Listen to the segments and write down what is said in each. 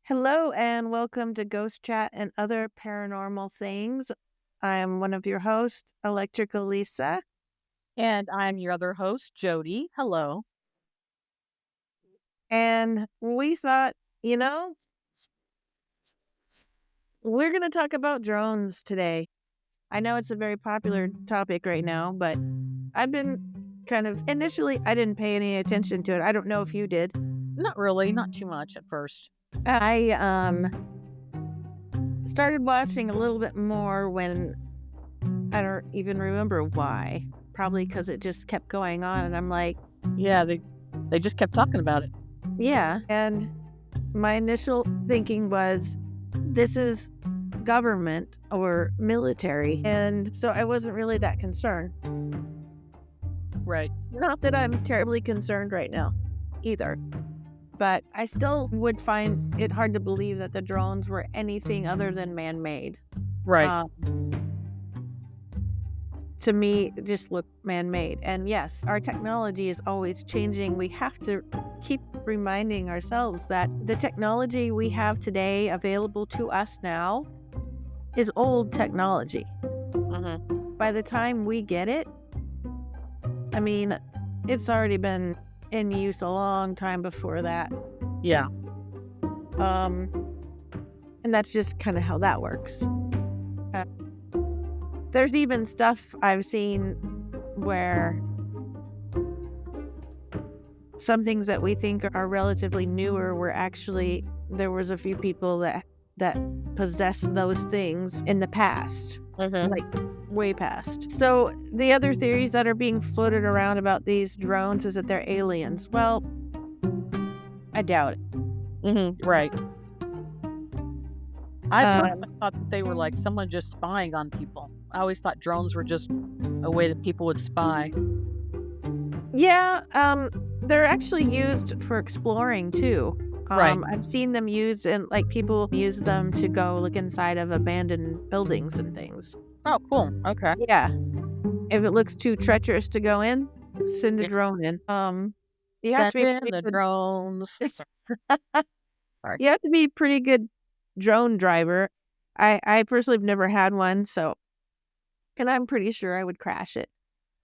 Hello and welcome to Ghost Chat and Other Paranormal Things. I'm one of your hosts, Electrical Lisa, And I'm your other host, Jody. Hello. and we thought, we're going to talk about drones today. I know it's a very popular topic right now, but I've been initially, I didn't pay any attention to it. I don't know if you did. Not really, not too much at first. I started watching a little bit more when I don't even remember why. Probably because it just kept going on, and I'm like, Yeah, they just kept talking about it. yeah. And my initial thinking was, this is government or military. And so I wasn't really that concerned. Right. Not that I'm terribly concerned right now either. But I still would find it hard to believe that the drones were anything other than man made. Right. To me, it just look man-made. And yes, our technology is always changing. We have to keep reminding ourselves that the technology we have today available to us now is old technology. By the time we get it, I mean, it's already been in use a long time before that. Yeah. And that's just kind of how that works. There's even stuff I've seen where some things that we think are relatively newer were actually, there was a few people that possessed those things in the past, like way past. So the other theories that are being floated around about these drones is that they're aliens. Well, I doubt it. Right. I thought that they were like someone just spying on people. I always thought drones were just a way that people would spy. Yeah, they're actually used for exploring too. Right. I've seen them used, and like people use them to go look inside of abandoned buildings and things. Oh, cool. Okay. Yeah. If it looks too treacherous to go in, send a Yeah. drone in. You have to Send be a in pretty the good, drones. Sorry. you have to be a pretty good drone driver. I personally have never had one, so, and I'm pretty sure I would crash it.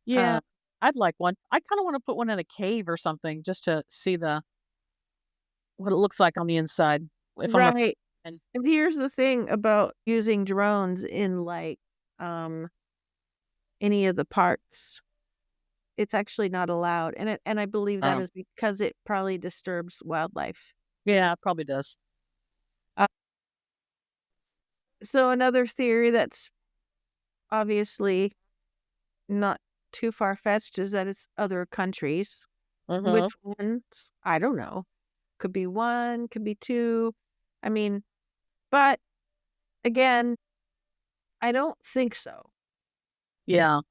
Yeah. I'd like one. I kind of want to put one in a cave or something just to see what it looks like on the inside. If I'm a Right. fan. And here's the thing about using drones in like any of the parks. It's actually not allowed, and I believe that is because it probably disturbs wildlife. Yeah, it probably does. Uh, so another theory that's obviously not too far-fetched is that it's other countries. Which ones? I don't know. Could be one, could be two. I mean, but again, I don't think so. Yeah.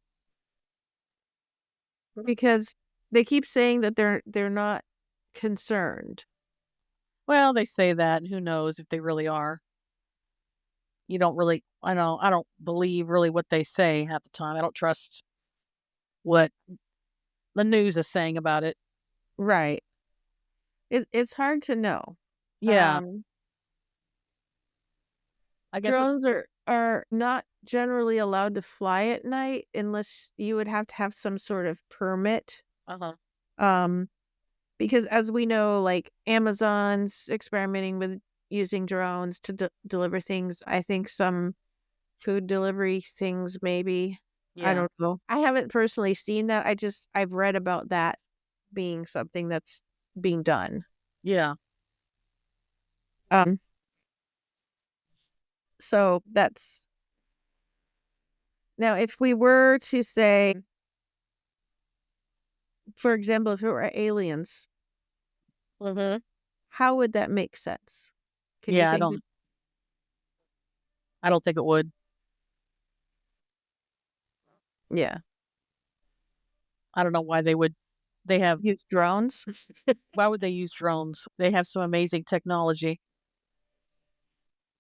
Because they keep saying that they're not concerned. Well, they say that, and who knows if they really are. You don't really I don't believe really what they say half the time. I don't trust what the news is saying about it. Right. It's hard to know. Yeah, I guess Drones are not generally allowed to fly at night unless you would have to have some sort of permit. uh-huh. Um, because as we know, like Amazon's experimenting with using drones to deliver things. I think some food delivery things, maybe. I Yeah. don't know. I haven't personally seen that. I've read about that being something that's being done. Yeah. Um, so that's now if we were to say, for example, if it were aliens, Mhm. how would that make sense? Can you Yeah, think? I don't think it would. Yeah, I don't know why they have use drones. why would they use drones? They have some amazing technology.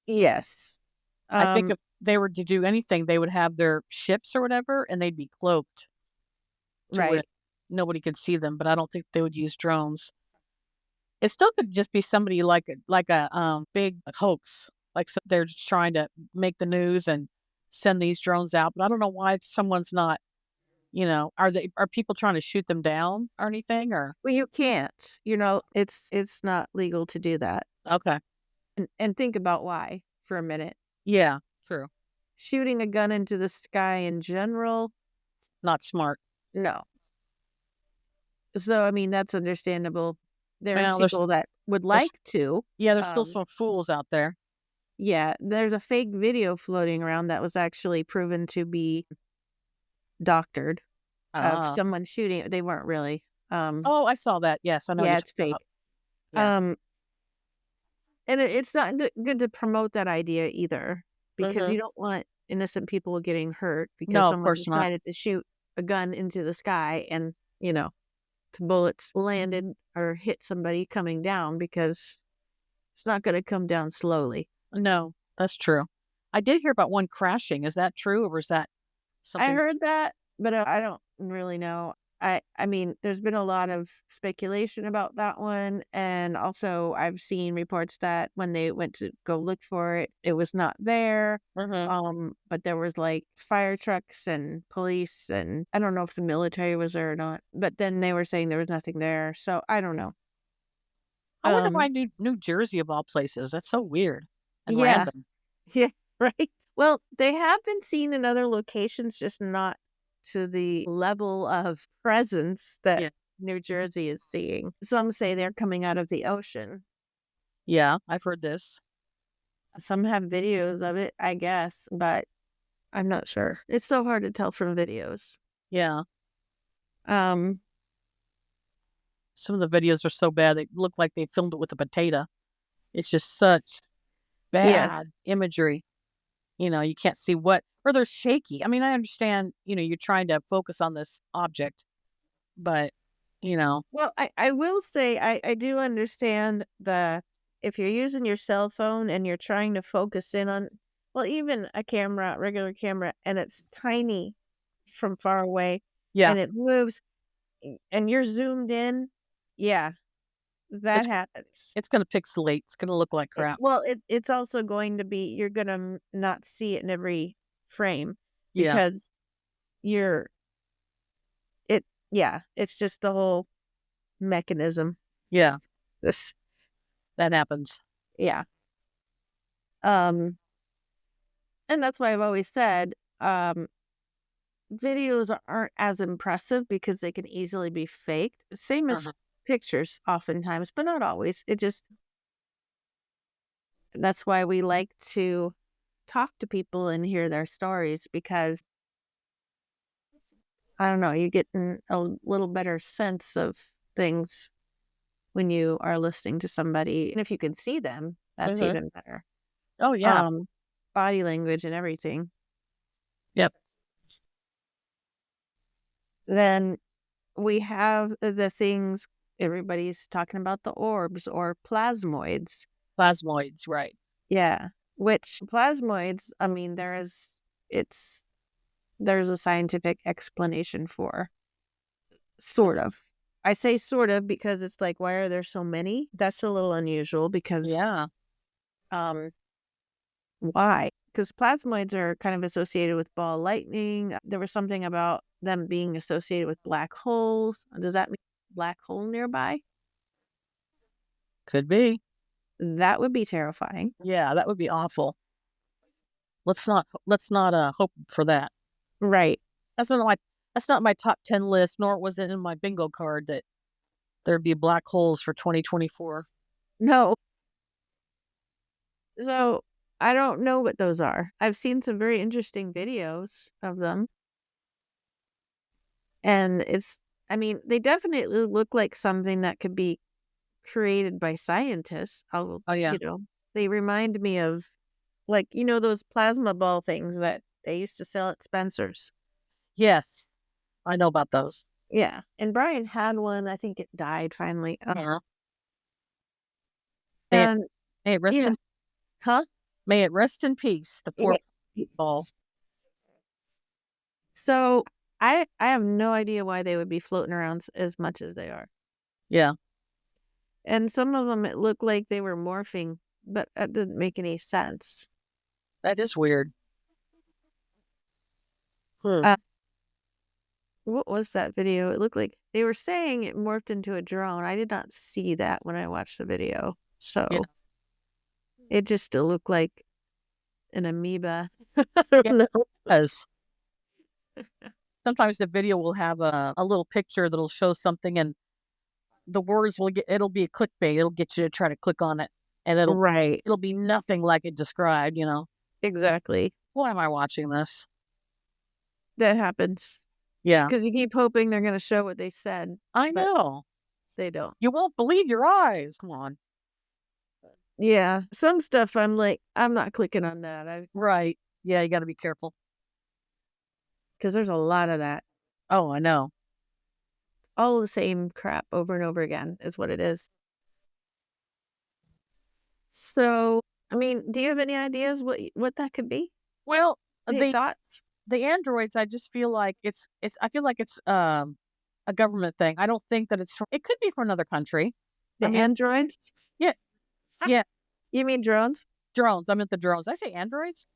Yes. I think Um, if they were to do anything, they would have their ships or whatever, and they'd be cloaked to where right. nobody could see them, but I don't think they would use drones. It still could just be somebody like a big hoax, like, so they're just trying to make the news and send these drones out, but I don't know why someone's not, are people trying to shoot them down or anything, or Well, you can't. It's not legal to do that. okay. And think about why for a minute. Yeah, true. Shooting a gun into the sky in general, Not smart. no. So, I mean, that's understandable. There are Well, people that would there's like to. yeah, there's still Um, some fools out there. yeah, there's a fake video floating around that was actually proven to be doctored of Ah. someone shooting. They weren't really. Oh, I saw that. Yes, I know what Yeah, you're it's talking about. fake. Yeah. Um, and it's not good to promote that idea either, because Mhm. you don't want innocent people getting hurt because No, of someone course not. decided to shoot a gun into the sky and, the bullets landed or hit somebody coming down, because it's not going to come down slowly. No, that's true. I did hear about one crashing. Is that true, or is that I something? heard that, but I don't really know. I mean, there's been a lot of speculation about that one, and also I've seen reports that when they went to go look for it, it was not there. Mhm. But there was like fire trucks and police, and I don't know if the military was there or not. But then they were saying there was nothing there, so I don't know. I wonder why Um, New Jersey of all places. That's so weird and yeah, random. yeah, right. Well, they have been seen in other locations, just not to the level of presence that Yeah. New Jersey is seeing. Some say they're coming out of the ocean. Yeah, I've heard this. Some have videos of it, I guess, but I'm not sure. It's so hard to tell from videos. Yeah. Um, Some of the videos are so bad they look like they filmed it with a potato. It's just such yes. bad imagery. You can't see what, or they're shaky. I mean, I understand, you're trying to focus on this object, but, you know, Well, I will say I do understand the if you're using your cell phone and you're trying to focus in on, well, even a camera, regular camera, and it's tiny from far away yeah, and it moves and you're zoomed in, yeah, that it's happens. it's going to pixelate. It's going to look like crap. It's also going to be, you're gonna not see it in every frame, Yeah. because you're it yeah, it's just the whole mechanism. Yeah. This That happens. yeah. Um And that's why I've always said, videos aren't as impressive because they can easily be faked. Same as Uh-huh. pictures oftentimes, but not always. That's why we like to talk to people and hear their stories, because I don't know, you get a little better sense of things when you are listening to somebody. And if you can see them, that's Mhm. even better. Oh, yeah. Um, Body language and everything. Yep. Then we have the things everybody's talking about, the orbs or plasmoids. Plasmoids, right. Yeah. Which plasmoids, I mean, it's, there's a scientific explanation for, sort of. I say sort of because it's like, why are there so many? That's a little unusual because, Yeah. um, why? Because plasmoids are kind of associated with ball lightning. There was something about them being associated with black holes. Does that mean black hole nearby? Could be. That would be terrifying. Yeah, that would be awful. Let's not hope for that. Right. That's not my that's not my top 10 list, nor was it in my bingo card that there'd be black holes for 2024. No. So I don't know what those are. I've seen some very interesting videos of them. And I mean, they definitely look like something that could be created by scientists. Oh, yeah. They remind me of, like, those plasma ball things that they used to sell at Spencer's. Yes. I know about those. Yeah. And Brian had one. I think it died finally. Uh-huh. May it And may it rest yeah. in Huh? may it rest in peace, the poor Yeah. ball. So I have no idea why they would be floating around as much as they are. Yeah. And some of them, it looked like they were morphing, but that didn't make any sense. That is weird. Hmm. Uh, what was that video? It looked like they were saying it morphed into a drone. I did not see that when I watched the video. Yeah. So it just still looked like an amoeba. I don't Yeah. know. Because sometimes the video will have a little picture that'll show something, and the words it'll be a clickbait. It'll get you to try to click on it, and Right. it'll be nothing like it described. Exactly. Why am I watching this? That happens. Yeah, Because you keep hoping they're going to show what they said, I but know. they don't. You won't believe your eyes. Come on. Yeah. Some stuff I'm like, I'm not clicking on that. Right. Yeah, you got to be careful. Because there's a lot of that. Oh, I know. All the same crap over and over again is what it is. So, I mean, do you have any ideas what that could be? Well, Any the thoughts? the androids, I just feel like it's I feel like it's a government thing. I don't think that it could be from another country. I The mean, androids? yeah, yeah, You mean drones? drones. I meant the drones. I say androids.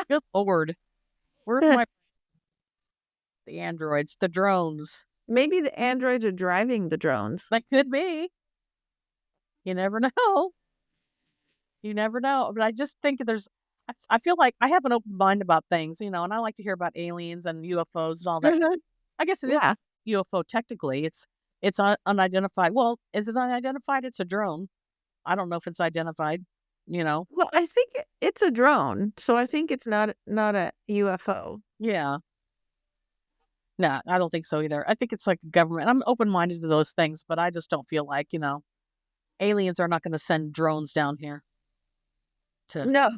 Good lord, where's my the androids, the drones? Maybe the androids are driving the drones. That could be. You never know. You never know. But I just think there's. I feel like I have an open mind about things, and I like to hear about aliens and UFOs and all that. Mhm. I guess it is Yeah. UFO technically. It's unidentified. Well, is it unidentified? It's a drone. I don't know if it's identified. You know. Well, I think it's a drone, so I think it's not a UFO. Yeah. No, I don't think so either. I think it's like government. I'm open minded to those things, but I just don't feel like aliens are not going to send drones down here to No.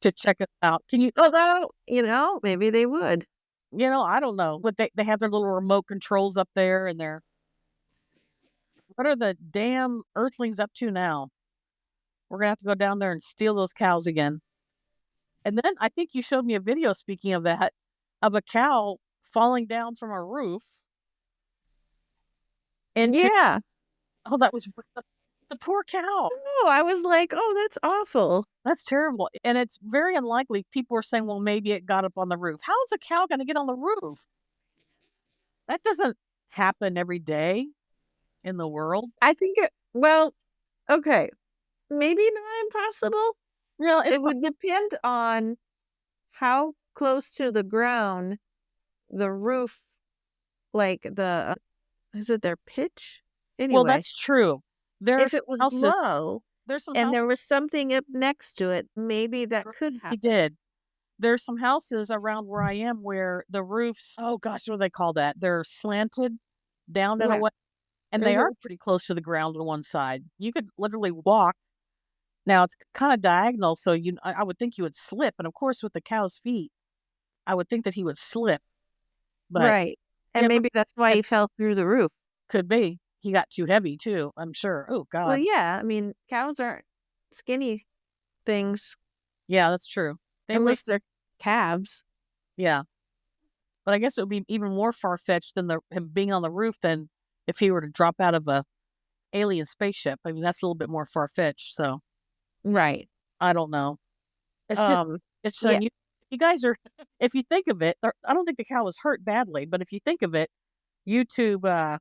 to check it out. Can you? Although, maybe they would. I don't know. But they have their little remote controls up there, and what are the damn Earthlings up to now? We're gonna have to go down there and steal those cows again. And then I think you showed me a video, speaking of that, of a cow falling down from a roof into, Yeah. oh, that was the poor cow. Oh, I was like, "Oh, that's awful." That's terrible. And it's very unlikely. People were saying, well, maybe it got up on the roof. How is a cow going to get on the roof? That doesn't happen every day in the world. I think okay, maybe not impossible. It's It would depend on how close to the ground the roof, like is it their pitch? well, Anyway, that's true. if There's it was houses. low There's some and houses there was something up next to it, maybe that could he happen. did. There's some houses around where I am where the roofs, oh gosh, what do they call that? They're slanted down in a Yeah. way, and they are Mhm. pretty close to the ground on one side. You could literally walk. Now it's kind of diagonal, so I would think you would slip. And of course, with the cow's feet, I would think that he would slip. But Right. And yeah, but maybe that's why it he fell through the roof. could be he got too heavy too. I'm sure. Oh Well, God, yeah, I mean, cows aren't skinny things yeah, that's true. They weigh, unless they're calves. yeah, but I guess it would be even more far fetched than him being on the roof than if he were to drop out of a alien spaceship. I mean, that's a little bit more far fetched. So Right. I don't know. It's just Um, it's yeah. you guys are. If you think of it, I don't think the cow was hurt badly, but if you think of it, YouTube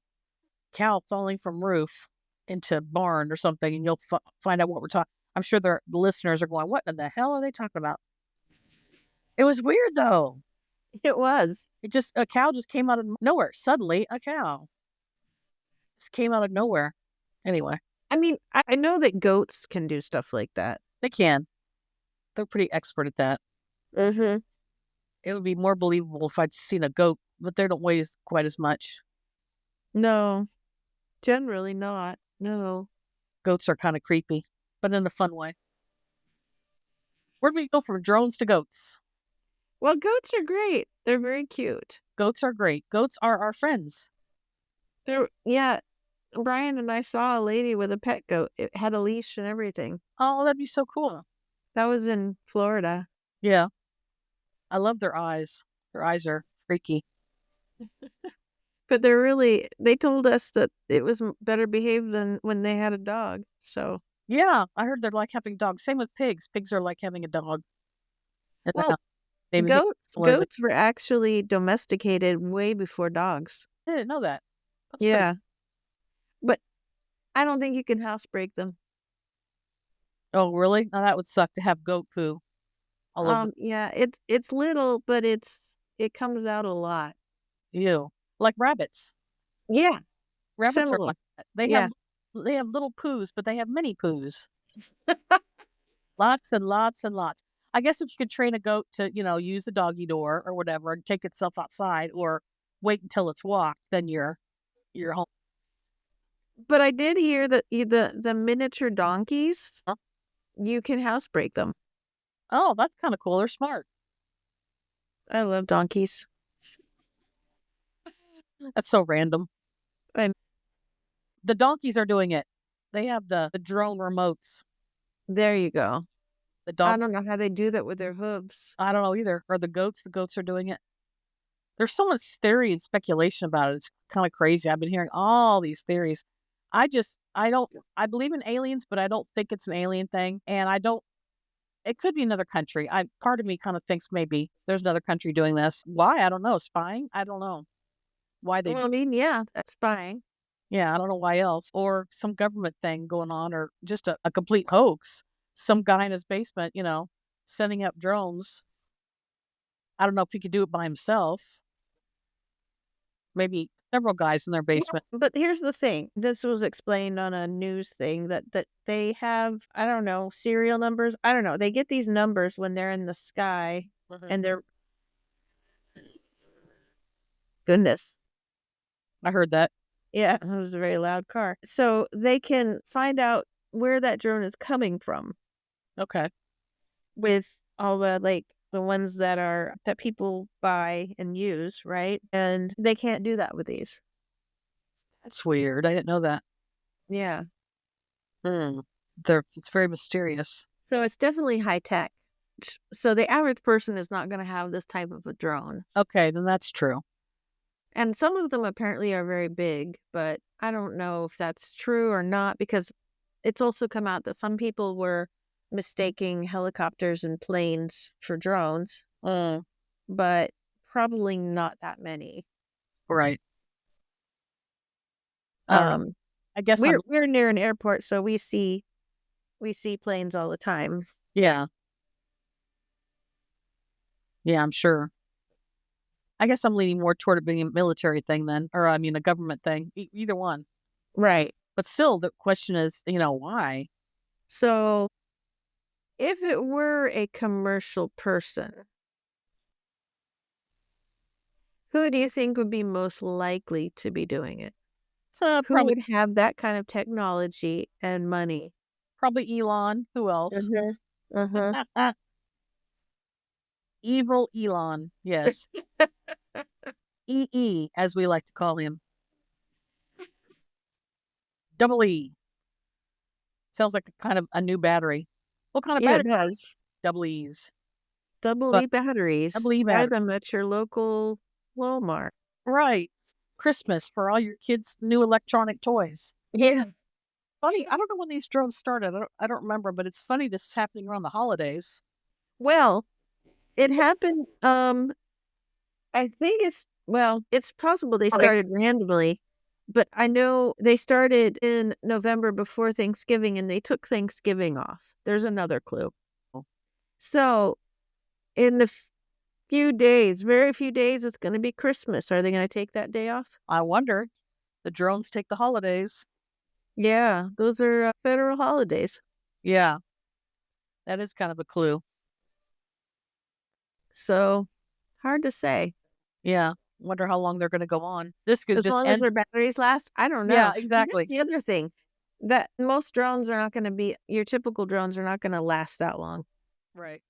cow falling from roof into barn or something, and you'll find out what we're talking. I'm sure the listeners are going, "What in the hell are they talking about?" It was weird though. It was. A cow just came out of nowhere. Suddenly, a cow just came out of nowhere. Anyway, I mean, I know that goats can do stuff like that. they can. They're pretty expert at that. Mhm. It would be more believable if I'd seen a goat, but they don't weigh quite as much. No, generally not. No. Goats are kind of creepy, but in a fun way. Where do we go from drones to goats? Well, goats are great. They're very cute. Goats are great. Goats are our friends. Yeah, Brian and I saw a lady with a pet goat. It had a leash and everything. Oh, that'd be so cool. That was in Florida. Yeah. I love their eyes. Their eyes are freaky. But they told us that it was better behaved than when they had a dog. So, Yeah, I heard they're like having dogs. Same with pigs. Pigs are like having a dog in the well, house. They behave goats similarly. goats were actually domesticated way before dogs. I didn't know that. That's pretty. Yeah, but I don't think you can housebreak them. Oh, really? Now that would suck to have goat poo all over Yeah, it's little, but it comes out a lot. you. Like rabbits. Yeah, Rabbits are similar. like that. They have little poos, but they have many poos. Lots and lots and lots. I guess if you could train a goat to, use the doggy door or whatever and take itself outside or wait until it's walked, then you're home. But I did hear that the miniature donkeys, Huh? you can housebreak them. Oh, that's kind of cool. They're smart. I love donkeys. That's so random. And The donkeys are doing it. They have the drone remotes. there you go. The I donk don't know how they do that with their hooves. I don't know either. Or the goats are doing it. There's so much theory and speculation about it. It's kind of crazy. I've been hearing all these theories. I don't, I believe in aliens, but I don't think it's an alien thing. And it could be another country. Part of me kind of thinks maybe there's another country doing this. Why? I don't know. Spying? I don't know why they, Well, I mean, yeah, that's spying. yeah, I don't know why else. Or some government thing going on, or just a complete hoax. Some guy in his basement, sending up drones. I don't know if he could do it by himself. Maybe several guys in their Well, basement. but here's the thing. This was explained on a news thing that they have, I don't know, serial numbers. I don't know. They get these numbers when they're in the sky Mhm. and they're goodness. I heard that. Yeah, it was a very loud car. So they can find out where that drone is coming from Okay. with all the ones that people buy and use, right? And they can't do that with these. That's weird. I didn't know that. Yeah. Hmm. It's very mysterious. So it's definitely high tech. So the average person is not going to have this type of a drone. Okay, then that's true. And some of them apparently are very big, but I don't know if that's true or not because it's also come out that some people were mistaking helicopters and planes for drones, Mm, but probably not that many. right. I don't know. Um, I guess we're near an airport, so we see planes all the time. yeah. Yeah, I'm sure. I guess I'm leaning more toward it being a military thing then, or I mean, a government thing. Either one. Right. But still, the question is, why? So if it were a commercial person, who do you think would be most likely to be doing it? Who Probably, would have that kind of technology and money? probably Elon. Who else? Mhm. Uh-huh. Evil Elon. Yes. EE, as we like to call him. Double E. Sounds like a kind of a new battery. What kind of Yeah, battery? it does. Double E's. Double But E batteries. double E Buy battery. them at your local Walmart. Right. Christmas for all your kids' new electronic toys. Yeah. Funny, I don't know when these drones started. I don't remember, but it's funny this is happening around the holidays. Well, it happened, I think it's possible they Okay. started randomly, but I know they started in November before Thanksgiving and they took Thanksgiving off. There's another clue. So, in the few days, very few days, it's gonna be Christmas. Are they gonna take that day off? I wonder. The drones take the holidays. Yeah, those are, federal holidays. Yeah, that is kind of a clue. So, hard to say. Yeah. Wonder how long they're going to go on. This could As just long as end. their batteries last, I don't Yeah, know. And that's exactly. the other thing, that most drones are not gonna be your typical drones are not gonna last that long. Right.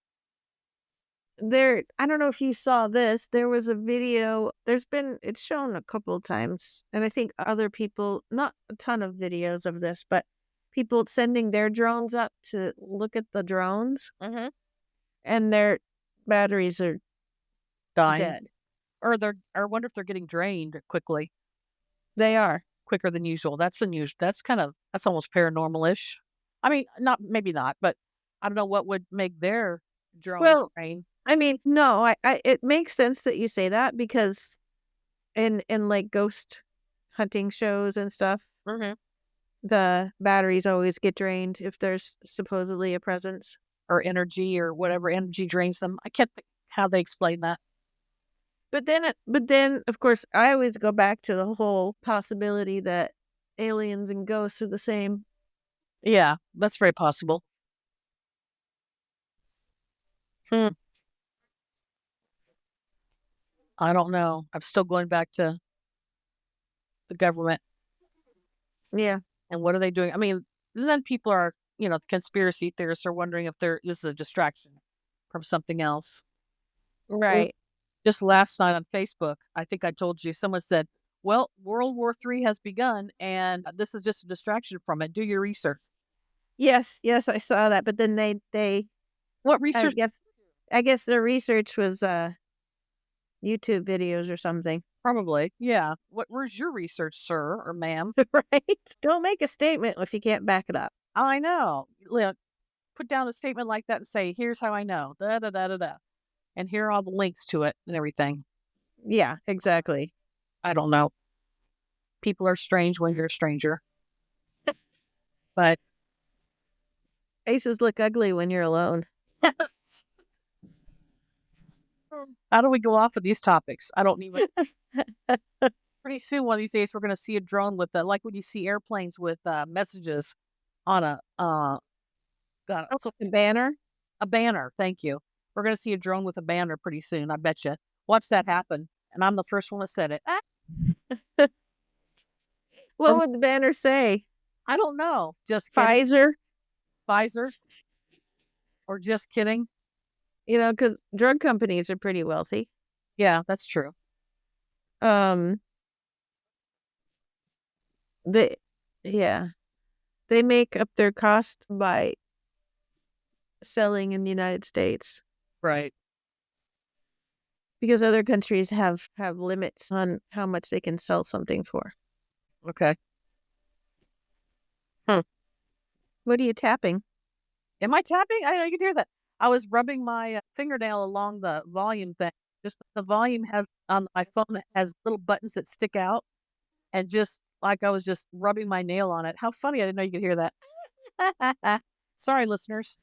I don't know if you saw this, there was a video it's shown a couple of times, and I think other people not a ton of videos of this, but people sending their drones up to look at the drones, Mm-hmm. and their batteries are Dying. dead. Or I wonder if they're getting drained quickly. They are. quicker than usual. That's unusual. That's almost paranormal-ish. I mean, not maybe not, but I don't know what would make their drones Well, train. I mean, no, I it makes sense that you say that because in like ghost hunting shows and stuff, Mhm. the batteries always get drained if there's supposedly a presence. Or energy or whatever energy drains them. I can't think how they explain that. But then, of course, I always go back to the whole possibility that aliens and ghosts are the same. Yeah, that's very possible. Hmm, I don't know. I'm still going back to the government Yeah, and what are they doing? I mean, and then people are, the conspiracy theorists are wondering if this is a distraction from something else. Well, right. just last night on Facebook, I think I told you, someone said, "Well, World War III has begun, and this is just a distraction from it. Do your research." Yes, yes, I saw that. But then they What I research? guess I guess their research was YouTube videos or something. Probably, yeah. Where's your research, sir or ma'am? Right? Don't make a statement if you can't back it up. I know. Put down a statement like that and say, "Here's how I know." Da da da da da. And here are all the links to it and everything. Yeah, exactly. I don't know. People are strange when you're a stranger. But Faces look ugly when you're alone. how do we go off of these topics? I don't even. Pretty soon, one of these days, we're going to see a drone with like when you see airplanes with messages on got Oh, the banner. a banner. Thank you. We're going to see a drone with a banner pretty soon. I bet you. Watch that happen, and I'm the first one that said it. What Or would the banner say? I don't know. Just kidding. Pfizer. Pfizer, or just kidding. Because drug companies are pretty wealthy. Yeah, that's true. Um, they, yeah, they make up their cost by selling in the United States Right. because other countries have limits on how much they can sell something for. Okay. Hmm. What are you tapping? Am I tapping? I know you can hear that. I was rubbing my fingernail along the volume thing. Just the volume has on my phone has little buttons that stick out, and just like I was just rubbing my nail on it. How funny! I didn't know you could hear that. Sorry, listeners.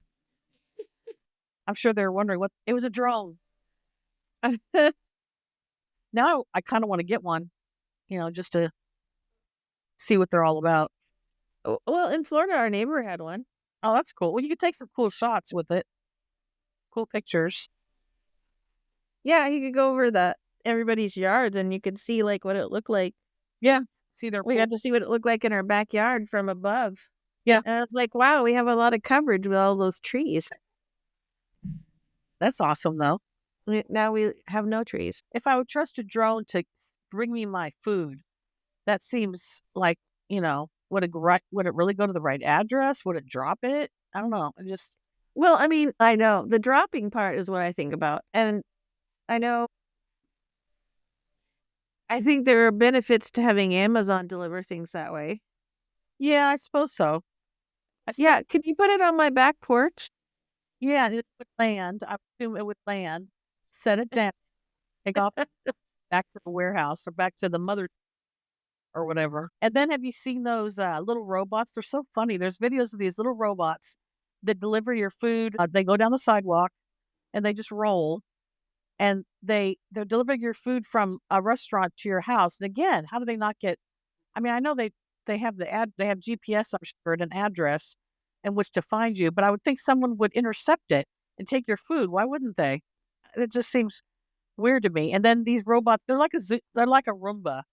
I'm sure they're wondering what it was a drone. Now I kind of want to get one, just to see what they're all about. Well, in Florida, our neighbor had one. Oh, that's cool. Well, you could take some cool shots with it, cool pictures. Yeah, you could go over the everybody's yards and you could see like what it looked like. Yeah, see their We pool. got to see what it looked like in our backyard from above. Yeah, And it's like, wow, we have a lot of coverage with all those trees. that's awesome though. Now we have no trees. If I would trust a drone to bring me my food, that seems like, would it really go to the right address? Would it drop it? I don't know. I just Well, I mean, I know the dropping part is what I think about. And I know, I think there are benefits to having Amazon deliver things that way. yeah, I suppose so. I still Yeah, could you put it on my back porch? yeah, it would land. I assume it would land, set it down, take off back to the warehouse or back to the mother or whatever. And then have you seen those little robots? They're so funny. There's videos of these little robots that deliver your food. They go down the sidewalk and they just roll and they're delivering your food from a restaurant to your house. And again, how do they not get I mean, I know they have they have GPS, I'm sure, and an address in which to find you, but I would think someone would intercept it and take your food. Why wouldn't they? It just seems weird to me. And then these robots, they're like a Roomba.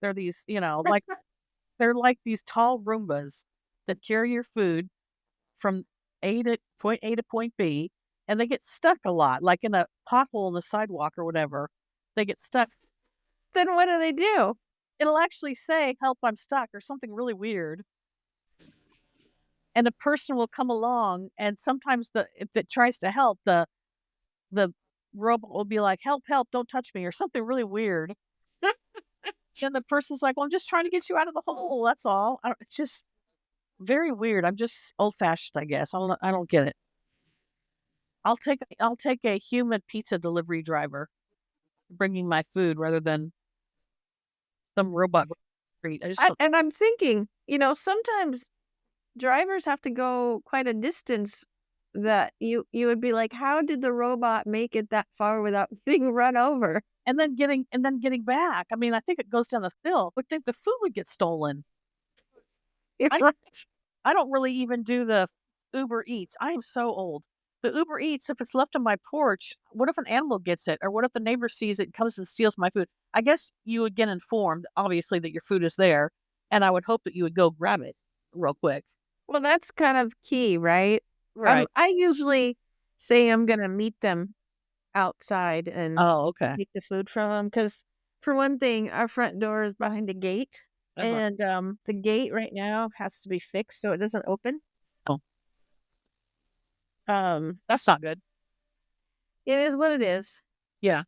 They're these, like they're like these tall Roombas that carry your food from point A to point B, and they get stuck a lot, like in a pothole in the sidewalk or whatever. They get stuck. Then what do they do? It'll actually say, "Help, I'm stuck," or something really weird. And a person will come along, and sometimes if it tries to help, the robot will be like, "Help, help, don't touch me," or something really weird. And the person's like, "Well, I'm just trying to get you out of the hole. That's all." It's just very weird. I'm just old fashioned, I guess. I don't get it. I'll take a human pizza delivery driver bringing my food rather than some robot street. I just don't. And I'm thinking, sometimes drivers have to go quite a distance that you would be like, how did the robot make it that far without being run over? And then getting back. I mean, I think it goes down the hill. Would think the food would get stolen. I Right. I don't really even do the Uber Eats. I am so old. The Uber Eats, if it's left on my porch, what if an animal gets it? Or what if the neighbor sees it and comes and steals my food? I guess you would get informed, obviously, that your food is there. And I would hope that you would go grab it real quick. Well, that's kind of key, right? Right. I usually say I'm gonna meet them outside and Oh, okay. take the food from them because, for one thing, our front door is behind a gate, Uh-huh. and the gate right now has to be fixed so it doesn't open. Oh, Um, that's not good. it is what it is. Yeah.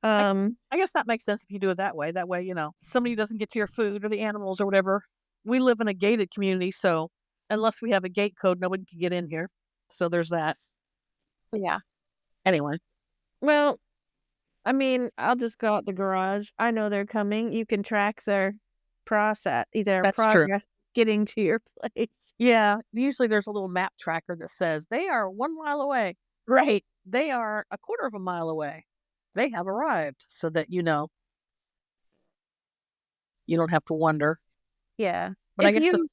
I, Um, I guess that makes sense if you do it that way. That way, somebody doesn't get to your food or the animals or whatever. We live in a gated community, so unless we have a gate code, nobody can get in here. So there's that. yeah. Anyway, Well, I mean, I'll just go out the garage. I know they're coming. You can track their that's true. progress getting to your place. Yeah, usually there's a little map tracker that says they are 1 mile away. Right. They are a quarter of a mile away. They have arrived, so that you don't have to wonder. Yeah. But I If guess you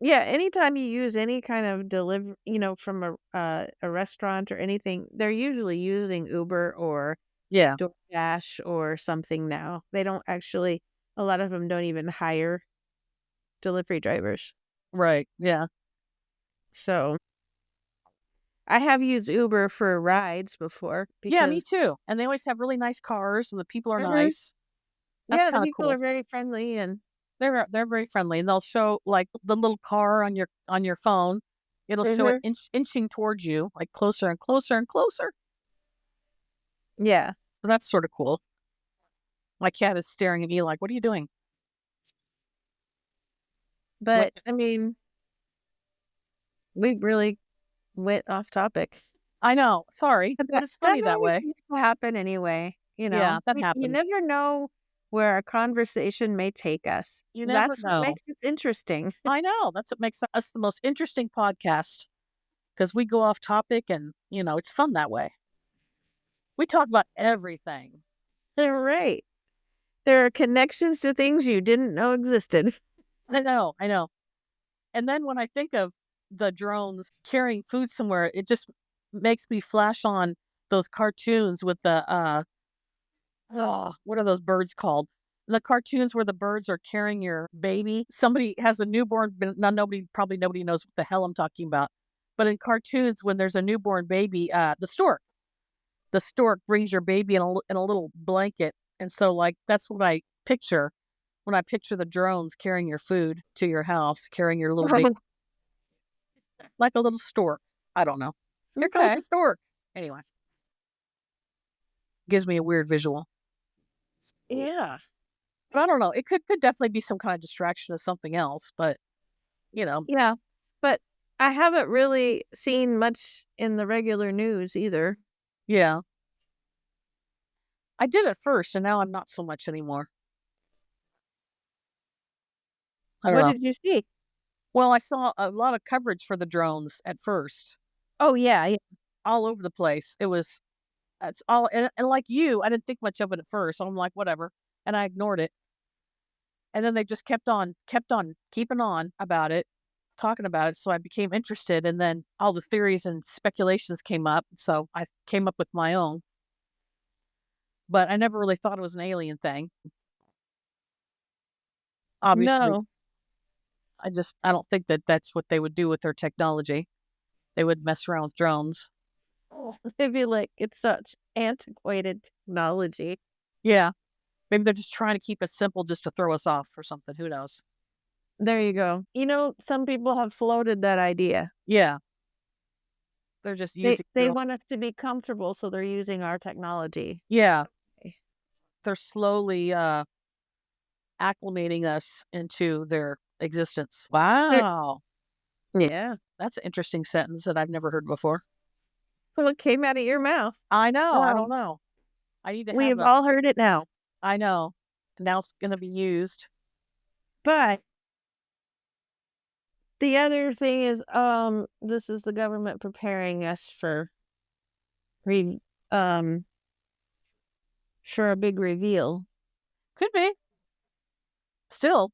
Yeah, anytime you use any kind of deliver, from a restaurant or anything, they're usually using Uber or yeah, DoorDash or something now. They don't actually A lot of them don't even hire delivery drivers. right, yeah, So, I have used Uber for rides before yeah, me because too. And they always have really nice cars, and the people are Mhm. nice. That's Yeah, the kind of people cool. are very friendly and They're very friendly, and they'll show like the little car on your phone. It'll show it Mhm. inching towards you, like closer and closer and closer. Yeah, So that's sort of cool. My cat is staring at me like, "What are you doing?" What? but, I mean, we really went off topic. I know. Sorry, But but that it's that funny that always way. used to happen anyway, Yeah, that You happens. never know where a conversation may take us. You never That's what know. makes it interesting. I know. That's what makes us the most interesting podcast because we go off topic and, it's fun that way. We talk about everything. Right. There are connections to things you didn't know existed. I know. I know. And then when I think of the drones carrying food somewhere, it just makes me flash on those cartoons with what are those birds called? The cartoons where the birds are carrying your baby. Somebody has a newborn, but probably nobody knows what the hell I'm talking about. But in cartoons, when there's a newborn baby, the stork brings your baby in a little blanket. And so, like, that's what I picture when I picture the drones carrying your food to your house, carrying your little baby, like a little stork. I don't know. Here comes Okay. the stork. Anyway, gives me a weird visual. Yeah. But I don't know. It could definitely be some kind of distraction of something else. But you know, Yeah. But I haven't really seen much in the regular news either. yeah, I did at first, and now I'm not so much anymore. I don't What know. did you see? Well, I saw a lot of coverage for the drones at first, Oh, yeah, yeah. all over the place. It's all, and like you, I didn't think much of it at first. I'm like, whatever, and I ignored it. And then they just kept on keeping on about it, talking about it. So I became interested, and then all the theories and speculations came up. So I came up with my own, but I never really thought it was an alien thing. Obviously, No. I don't think that that's what they would do with their technology. They would mess around with drones. They'd be like, it's such antiquated technology. Yeah, maybe they're just trying to keep it simple, just to throw us off or something. Who knows? There you go. Some people have floated that idea. Yeah, they're just They using they want us to be comfortable, so they're using our technology. yeah, they're slowly acclimating us into their existence. There Wow. Yeah. That's an interesting sentence that I've never heard before. What came out of your mouth? I know. I don't Um, know. I need to we have have a, all heard it now. I know. Now it's going to be used. But the other thing is, this is the government preparing us re um, for a big reveal. Could be. Still,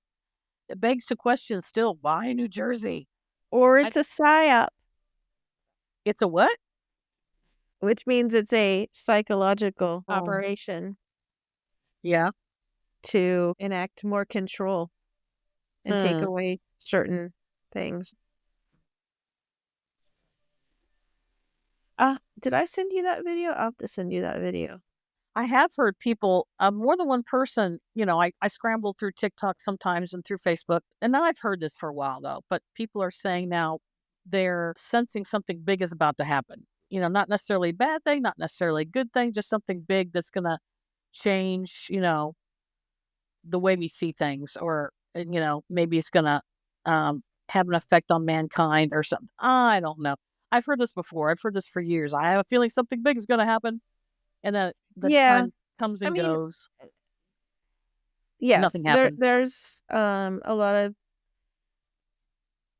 it begs to question still, why New Jersey? Or I, it's a psyop, it's a what? which means it's a psychological Oh, operation yeah. to enact more control and take Hmm. away certain things. Did I send you that video? I'll have to send you that video. I have heard people, more than one person, I scramble through TikTok sometimes and through Facebook, and now I've heard this for a while though, but people are saying now they're sensing something big is about to happen. Not necessarily a bad thing, not necessarily a good thing, just something big that's going to change, the way we see things, or, maybe it's going to have an effect on mankind or something. I don't know. I've heard this before. I've heard this for years. I have a feeling something big is going to happen. And then the Yeah, time comes I and mean, goes. yes, Nothing happens. there's a lot of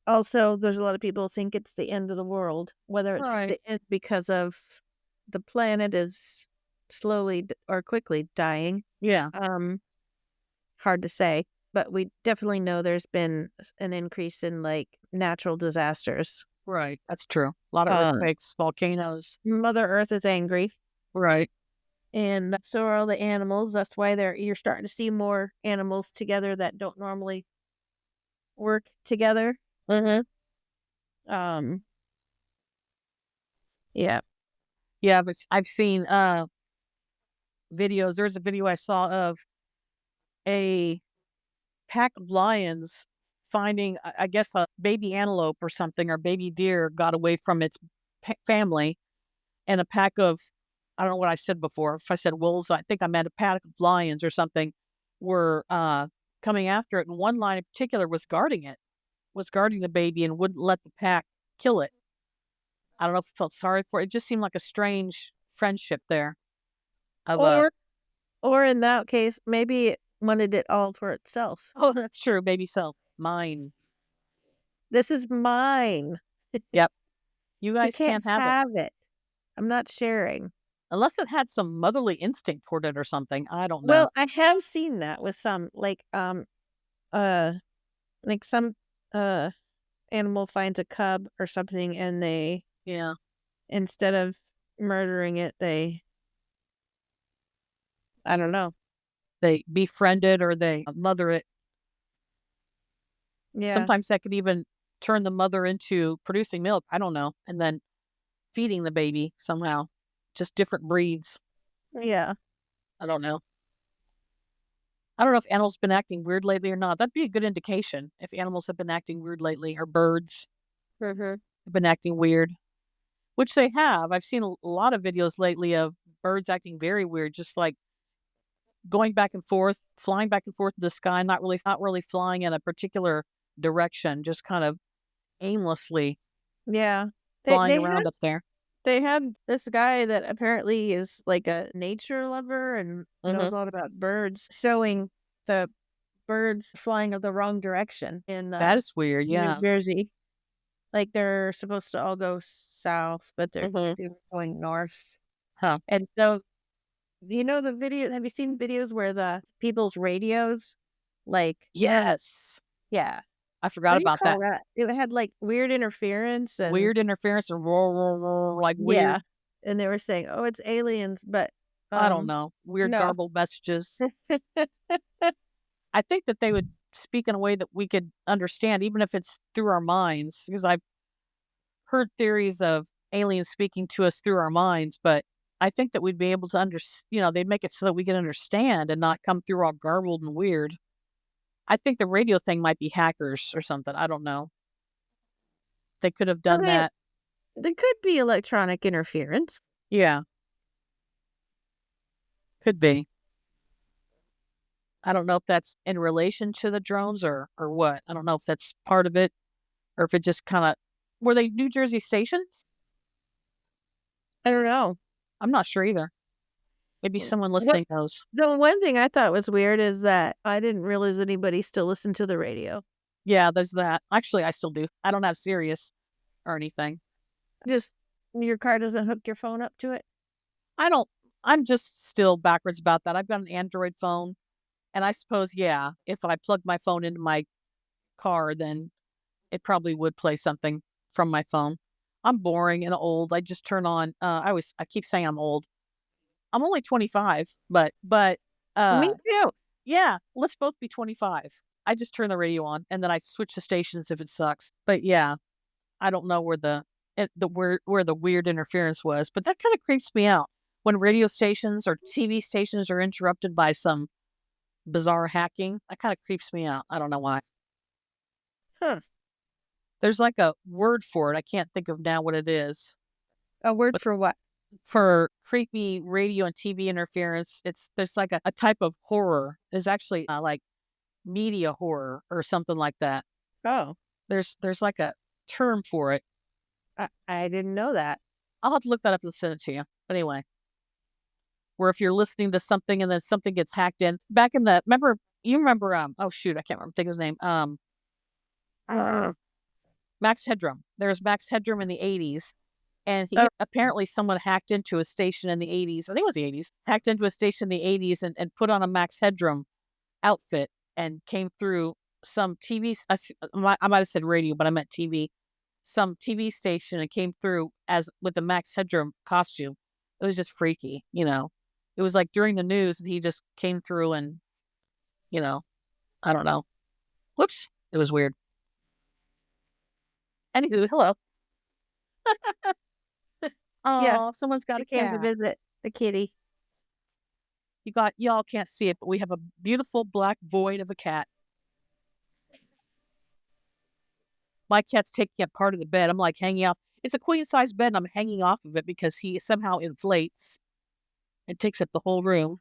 also there's a lot of people think it's the end of the world, whether it's Right. the end because of the planet is slowly or quickly dying. Yeah. Um, hard to say, but we definitely know there's been an increase in like natural disasters. Right. That's true. A lot of Uh, earthquakes, volcanoes. Mother Earth is angry, Right. and so are all the animals. That's why you're starting to see more animals together that don't normally work together. Hmm. Um, yeah. Yeah, but I've seen videos. There's a video I saw of a pack of lions finding, I guess, a baby antelope or something, or baby deer got away from its family, and a pack of, I don't know what I said before. If I said wolves, I think I meant a pack of lions or something were coming after it. And one lion in particular was guarding the baby and wouldn't let the pack kill it. I don't know if it felt sorry for it. It just seemed like a strange friendship there of a, Or or in that case, maybe it wanted it all for itself. oh, that's true. Baby self. Mine. This is mine. Yep. You You guys can't can't have it. have it. I'm not sharing. Unless it had some motherly instinct toward it or something. I don't know. Well, I have seen that with some uh some uh animal finds a cub or something and they Yeah. instead of murdering it, they I don't know. They befriend it or they mother it. Yeah. Sometimes that could even turn the mother into producing milk. I don't know. And then feeding the baby somehow. Just different breeds. Yeah. I don't know. I don't know if animals have been acting weird lately or not. That'd be a good indication if animals have been acting weird lately, or birds Mhm. have been acting weird, which they have. I've seen a lot of videos lately of birds acting very weird, just like going back and forth, flying back and forth in the sky, not really flying in a particular direction, just kind of aimlessly Yeah. They flying they had around up there. they had this guy that apparently is like a nature lover and knows Hmm. a lot about birds showing the birds flying of the wrong direction in That is weird. New Yeah. Jersey. Like they're supposed to all go south, but Hmm. they were going north. Huh. And so, the video? Have you seen videos where the people's radios, like, Yes. yeah, I what forgot do you about call that. that? It had like weird interference and Weird interference and roar, roar, roar, like yeah, weird. and they were saying, "Oh, it's aliens," but I don't know. Weird no, garbled messages. I think that they would speak in a way that we could understand, even if it's through our minds, because I've heard theories of aliens speaking to us through our minds, but I think that we'd be able to they'd make it so that we can understand and not come through all garbled and weird. I think the radio thing might be hackers or something. I don't know. They could have I done mean, that. there could be electronic interference. Yeah, could be. I don't know if that's in relation to the drones or what. I don't know if that's part of it or if it just kind of were they New Jersey stations? I don't know. I'm not sure either. Maybe someone What listening knows. the one thing I thought was weird is that I didn't realize anybody still listened to the radio. Yeah, there's that. Actually, I still do. I don't have Sirius or anything. Just your car doesn't hook your phone up to it. I don't. I'm just still backwards about that. I've got an Android phone, and I suppose, yeah, if I plug my phone into my car, then it probably would play something from my phone. I'm boring and old. I just turn on. I keep saying I'm old. I'm only 25, but Me uh, too. yeah, let's both be 25. I just turn the radio on and then I switch the stations if it sucks. But yeah, I don't know where where the weird interference was, but that kind of creeps me out when radio stations or TV stations are interrupted by some bizarre hacking. That kind of creeps me out. I don't know why. Huh. There's like a word for it. I can't think of now what it is. A word But for what? for creepy radio and TV interference, there's like a type of horror. There's actually like media horror or something like that. Oh, There's like a term for it. I didn't know that. I'll have to look that up and send it to you. But anyway, where if you're listening to something and then something gets hacked in. Back in the remember oh shoot, I can't remember think of his name. Uh, Max Headroom. There was Max Headroom in the 80s. And oh, apparently someone hacked into a station in the 80s. I think it was the 80s. Hacked into a station in the 80s and put on a Max Headroom outfit and came through some TV. I might have said radio, but I meant TV. Some TV station and came through as with a Max Headroom costume. It was just freaky, you know. It was like during the news, and he just came through and, you know, I don't know. Whoops, it was weird. Anywho, hello. yeah. Oh, someone's got She a came to cat. visit the kitty. Y'all can't see it, but we have a beautiful black void of a cat. My cat's taking up part of the bed. I'm like hanging off. It's a queen size bed and I'm hanging off of it because he somehow inflates and takes up the whole room.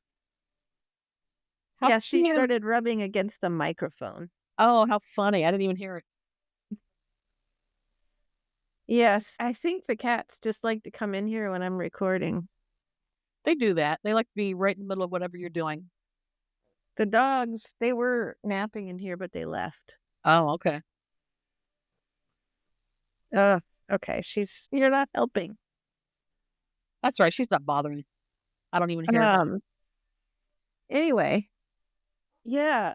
How Yeah, she cute. started rubbing against the microphone. Oh, how funny. I didn't even hear it. Yes, I think the cats just like to come in here when I'm recording. They do that. They like to be right in the middle of whatever you're doing. The dogs, they were napping in here, but they left. Oh, okay. Okay, you're not helping. That's right. She's not bothering. I don't even hear her. Anyway, yeah,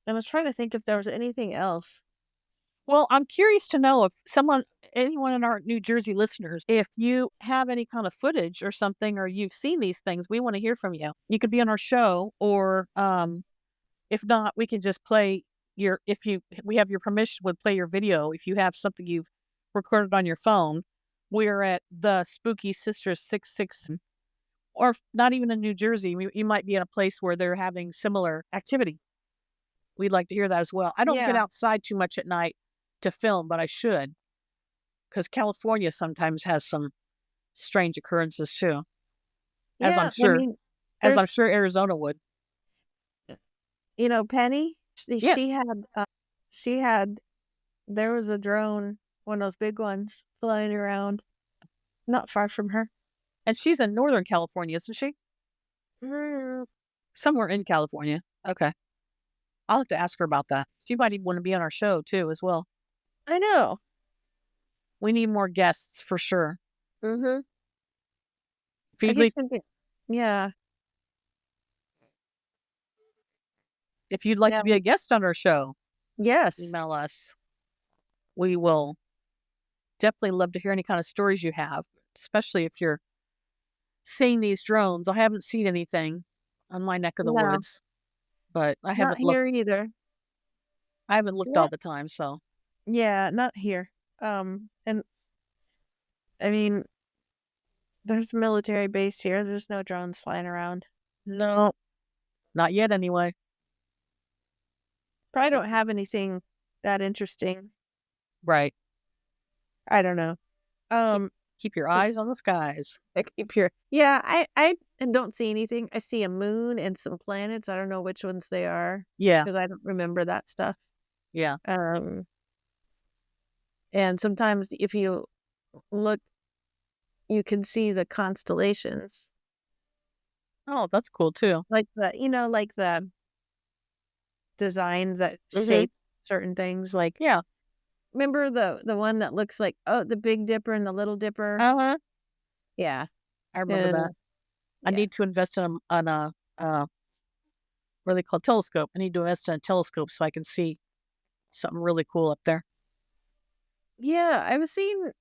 I was trying to think if there was anything else. Well, I'm curious to know if anyone in our New Jersey listeners, if you have any kind of footage or something, or you've seen these things, we want to hear from you. You could be on our show, or if not, we can just play we have your permission, would play your video. If you have something you've recorded on your phone, we're at the Spooky Sisters 66, or not even in New Jersey. You might be in a place where they're having similar activity. We'd like to hear that as well. I don't get Yeah. outside too much at night to film, but I should, because California sometimes has some strange occurrences too, as Yeah, I'm I sure, mean, as I'm there's, sure Arizona would. Penny, she Yes, she had, there was a drone, one of those big ones, flying around not far from her. and she's in Northern California, isn't she? Mm, Somewhere in California. Okay, I'll have to ask her about that. She might even want to be on our show too, as well. I know. We need more guests for sure. Mm-hmm. If I you'd keep like, thinking, yeah, if you'd like yeah, to be a guest on our show, yes. email us. We will definitely love to hear any kind of stories you have, especially if you're seeing these drones. I haven't seen anything on my neck of the No, woods, but I not haven't here looked. either. I haven't looked all Yeah, the time, so yeah, not here. And I mean, there's a military base here. There's no drones flying around. no, not yet anyway. Probably don't have anything that interesting. Right. I don't know. Keep Um, Keep your eyes on the skies. Like if you're yeah, I don't see anything. I see a moon and some planets. I don't know which ones they are Yeah, because I don't remember that stuff. yeah. Um, and sometimes if you look, you can see the constellations, Oh, that's cool too. like like the designs that Mhm. shape certain things. Like, Yeah. remember the one that looks like the Big Dipper and the Little Dipper? Uh-huh. Yeah, I remember that. and I yeah, need to invest in a what are they called? Telescope. I need to invest in a telescope so I can see something really cool up there. yeah. I was seeing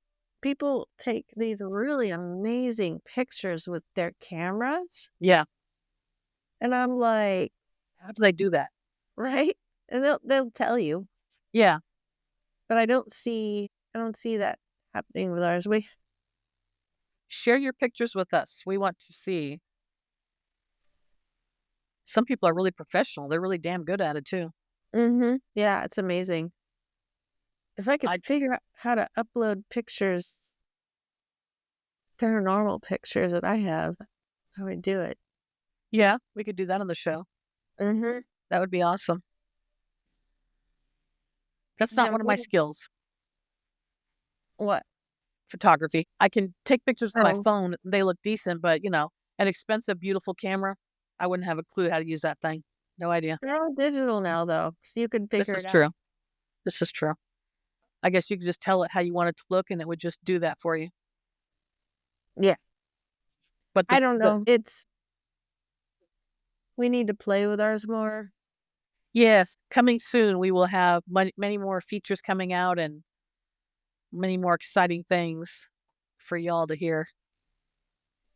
people take these really amazing pictures with their cameras, Yeah. and I'm like, How do they do that? right? And they'll tell you, Yeah. but I don't see that happening with ours. Share your pictures with us. We want to see. Some people are really professional. They're really damn good at it too. Yeah, it's amazing. If I could I figure out how to upload pictures, paranormal pictures that I have, I would do it. Yeah, we could do that on the show. Mm-hmm. That would be awesome. That's not Yeah. one of my skills. What? Photography. I can take pictures with my Oh, phone. They look decent, but an expensive, beautiful camera, I wouldn't have a clue how to use that thing. No idea. they're all digital now, though, so you can This figure is it out. true. This is true. I guess you could just tell it how you want it to look and it would just do that for you. Yeah. But I don't know. We need to play with ours more. yes, coming soon, we will have many more features coming out and many more exciting things for y'all to hear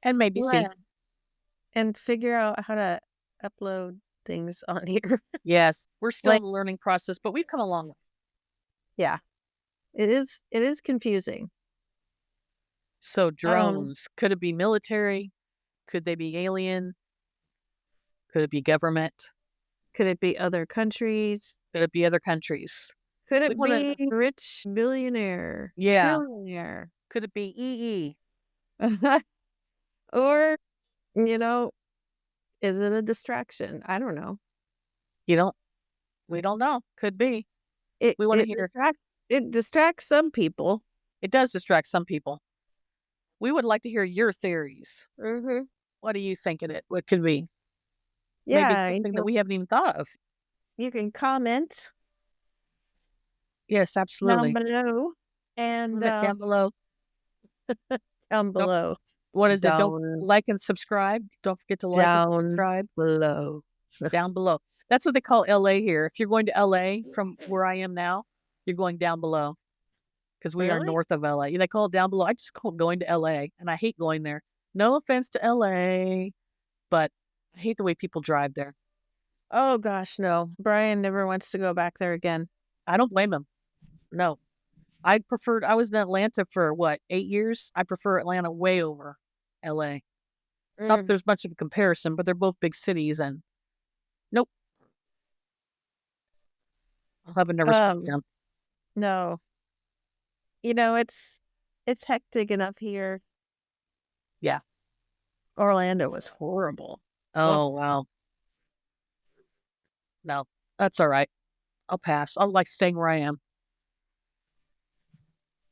and maybe see. Yeah. And figure out how to upload things on here. Yes, we're still Like, in the learning process, but we've come a long way. yeah, it is confusing. So Um, drones, could it be military? Could they be alien? Could it be government? could it be other countries? Could it be other countries? Could We it want to, be rich billionaire, yeah. trillionaire? Could it be EE? Or, you know, is it a distraction? I don't know. You don't, we don't know. Could be. It We want to it hear, distracts it distracts some people. it does distract some people. We would like to hear your theories. Mhm. What do you think it could be? Maybe Yeah, something that we haven't even thought of. you can comment Yes, down absolutely. below and Comment down below. down Don't below. what is it? Don't Down like and subscribe. Don't forget to like and down subscribe below. down below. That's what they call LA here. If you're going to LA from where I am now, you're going down below because we are Really? north of LA. They call it down below. I just call it going to LA, and I hate going there. No offense to LA, but I hate the way people drive there. Oh gosh, no. Brian never wants to go back there again. I don't blame them. No, I was in Atlanta for what, 8 years? I prefer Atlanta way over LA. Not that Mm. there's much of a comparison, but they're both big cities, and nope, I'll have a nervous Um, breakdown. no. It's hectic enough here. Yeah. Orlando was horrible. Oh, Oh, wow. No, that's all right. I'll pass. I'll like staying where I am.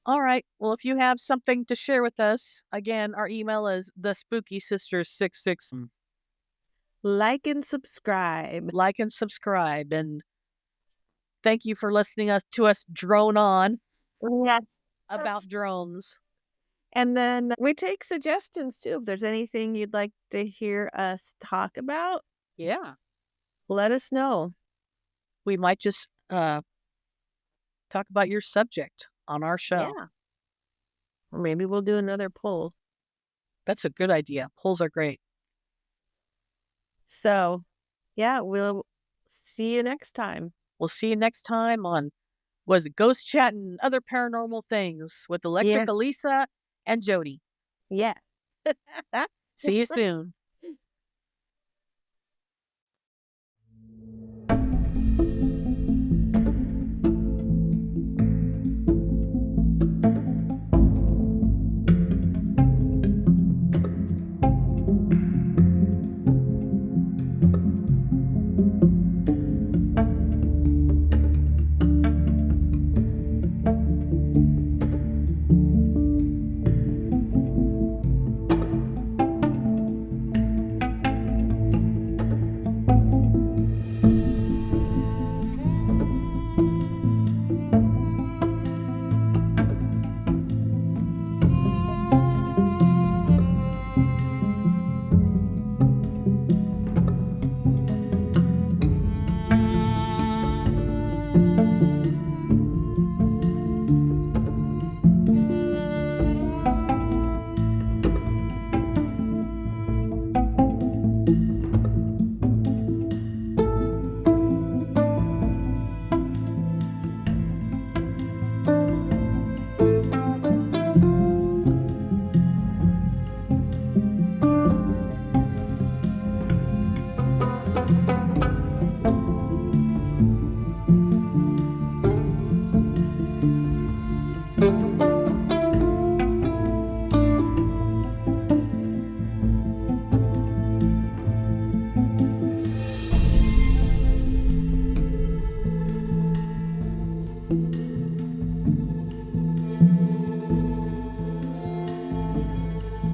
All right. Well, if you have something to share with us, again, our email is thespookysisters66. like and subscribe. Like and subscribe. And thank you for listening to us drone on Yes. about drones. And then we take suggestions too. If there's anything you'd like to hear us talk about, Yeah. let us know. We might just talk about your subject on our show. Yeah. Or maybe we'll do another poll. That's a good idea. Polls are great. So, yeah, we'll see you next time. We'll see you next time on was it Ghost Chat and Other Paranormal Things with Electric Yeah. Elisa and Jody. Yeah. See you soon.